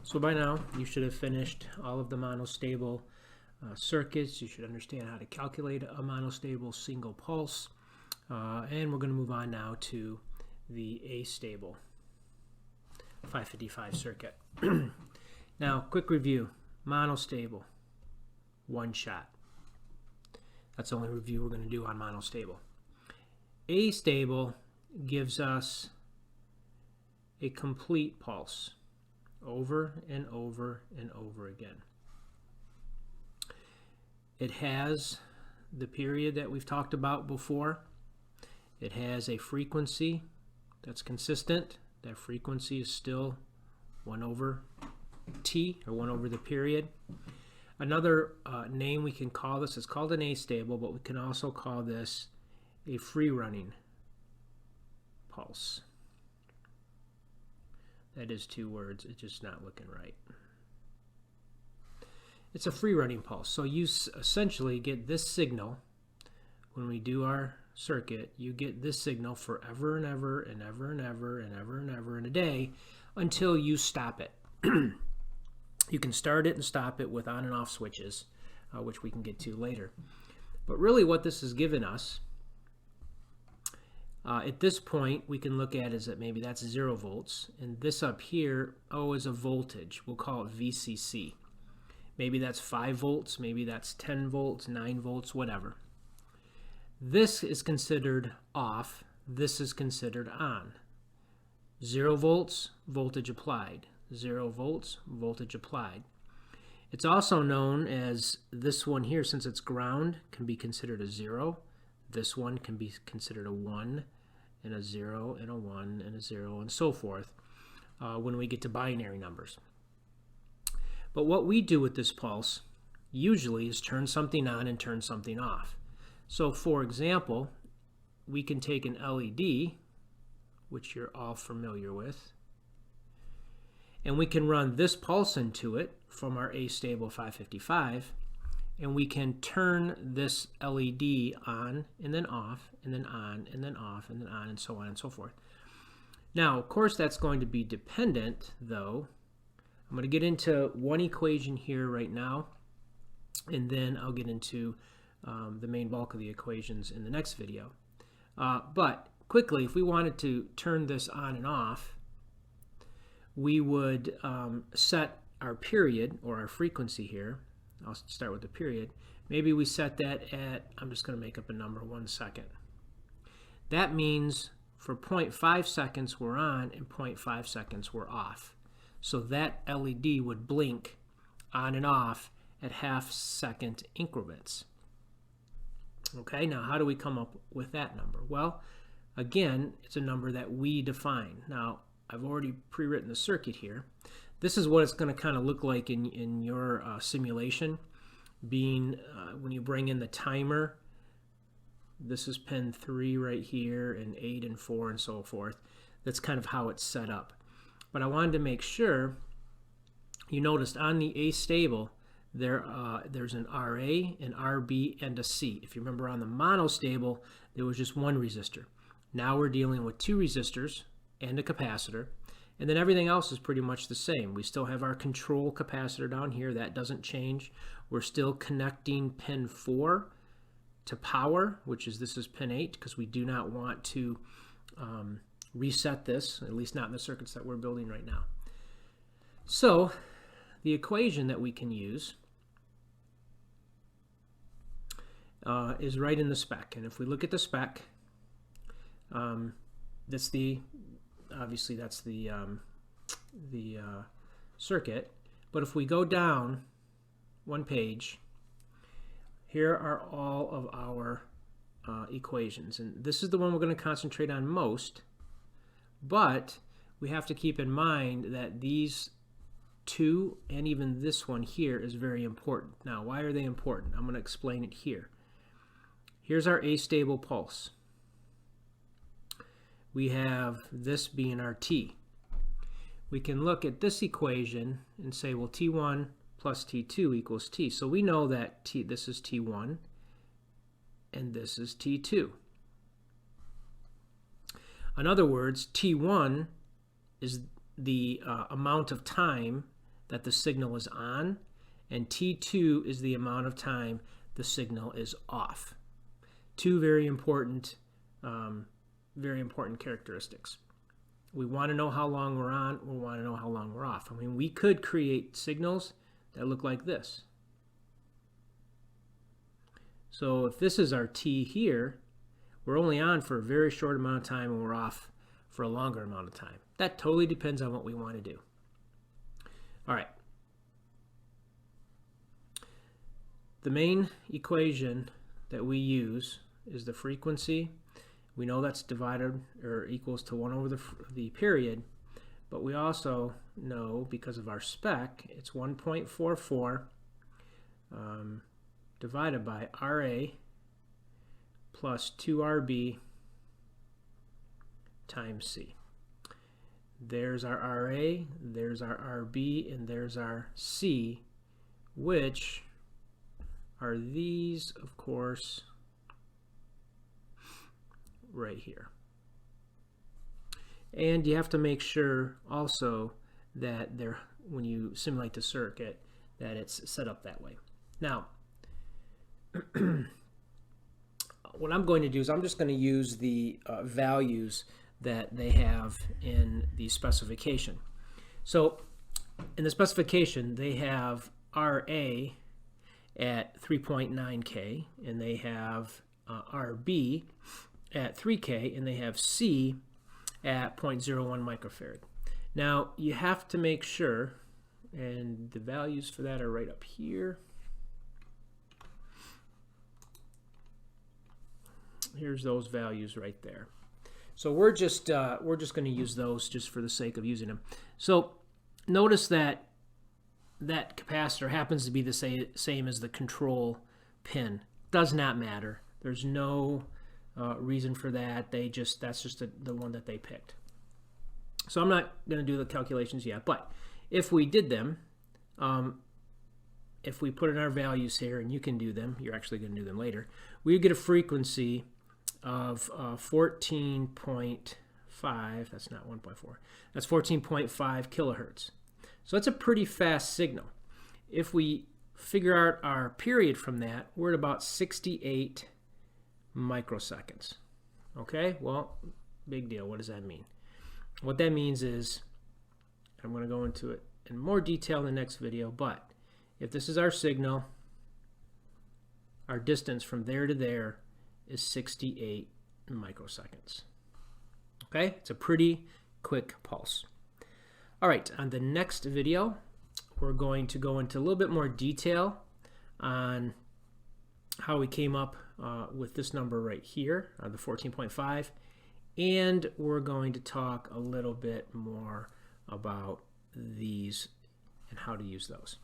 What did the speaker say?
So by now you should have finished all of the monostable circuits. You should understand how to calculate a monostable single pulse. And we're going to move on now to the Astable 555 circuit. Now, quick review. Monostable, one shot. That's the only review we're going to do on monostable. Astable gives us a complete pulse over and over and over again. It has the period that we've talked about before. It has a frequency that's consistent. That frequency is still 1 over t, or 1 over the period. Another name we can call this is called an astable, but we can also call this a free running pulse. That is 2 words. It's just not looking right. It's a free running pulse. So you essentially get this signal when we do our circuit. You get this signal forever and ever and ever and ever and ever and ever in a day until you stop it. You can start it and stop it with on and off switches, which we can get to later. But really what this has given us, at this point, we can look at is that maybe that's 0 volts, and this up here, is a voltage. We'll call it VCC. Maybe that's 5 volts, maybe that's 10 volts, 9 volts, whatever. This is considered off, this is considered on. 0 volts, voltage applied. 0 volts, voltage applied. It's also known as this one here, since it's ground, can be considered a 0. This one can be considered a 1 and a 0 and a 1 and a 0 and so forth when we get to binary numbers. But what we do with this pulse usually is turn something on and turn something off. So for example, we can take an LED, which you're all familiar with, and we can run this pulse into it from our Astable 555, and we can turn this LED on and then off and then on and then off and then on and so on and so forth. Now, of course, that's going to be dependent, though. I'm going to get into one equation here right now, and then I'll get into the main bulk of the equations in the next video. But quickly, if we wanted to turn this on and off, we would set our period, or our frequency here. I'll start with the period. Maybe we set that at, I'm just going to make up a number, 1 second. That means for 0.5 seconds we're on and 0.5 seconds we're off. So that LED would blink on and off at half-second increments. Okay, now how do we come up with that number? Well, again, it's a number that we define. Now, I've already pre-written the circuit here. This is what it's going to kind of look like in your simulation, being when you bring in the timer. This is pin 3 right here, and 8 and 4 and so forth. That's kind of how it's set up. But I wanted to make sure you noticed on the Astable there's an RA, an RB, and a C. If you remember on the monostable, there was just 1 resistor. Now we're dealing with 2 resistors and a capacitor, and then everything else is pretty much the same. We still have our control capacitor down here. That doesn't change. We're still connecting pin 4 to power, this is pin 8, because we do not want to reset this, at least not in the circuits that we're building right now. So the equation that we can use is right in the spec. And if we look at the spec, that's obviously that's the circuit. But if we go down 1 page, here are all of our equations, and this is the one we're going to concentrate on most. But we have to keep in mind that these 2 and even this one here is very important. Now, why are they important? I'm going to explain it here. Here's our Astable pulse. We have this being our T. We can look at this equation and say, well, T1 plus T2 equals T. So we know that this is T1 and this is T2. In other words, T1 is the amount of time that the signal is on, and T2 is the amount of time the signal is off. Two very important characteristics. We want to know how long we're on, we want to know how long we're off. I mean, we could create signals that look like this. So if this is our T here, we're only on for a very short amount of time and we're off for a longer amount of time. That totally depends on what we want to do. All right. The main equation that we use is the frequency. We know that's divided or equals to 1 over the period, but we also know, because of our spec, it's 1.44 divided by RA plus 2RB times C. There's our RA, there's our RB, and there's our C, which are these, of course, right here. And you have to make sure also that when you simulate the circuit, that it's set up that way. Now, what I'm going to do is I'm just going to use the values that they have in the specification. So in the specification, they have RA at 3.9K, and they have RB at 3K, and they have C at 0.01 microfarad. Now you have to make sure, and the values for that are right up here. Here's those values right there. So we're just going to use those just for the sake of using them. So notice that that capacitor happens to be the same as the control pin. Does not matter. There's no reason for that. That's just the one that they picked. So I'm not going to do the calculations yet, but if we did them, if we put in our values here, and you can do them, you're actually going to do them later, we get a frequency of 14.5, that's not 1.4, that's 14.5 kilohertz. So that's a pretty fast signal. If we figure out our period from that, we're at about 68 microseconds. Okay, well, big deal. What does that mean? What that means is, I'm going to go into it in more detail in the next video, but if this is our signal, our distance from there to there is 68 microseconds. Okay, it's a pretty quick pulse. All right, on the next video, we're going to go into a little bit more detail on how we came up with this number right here, the 14.5, and we're going to talk a little bit more about these and how to use those.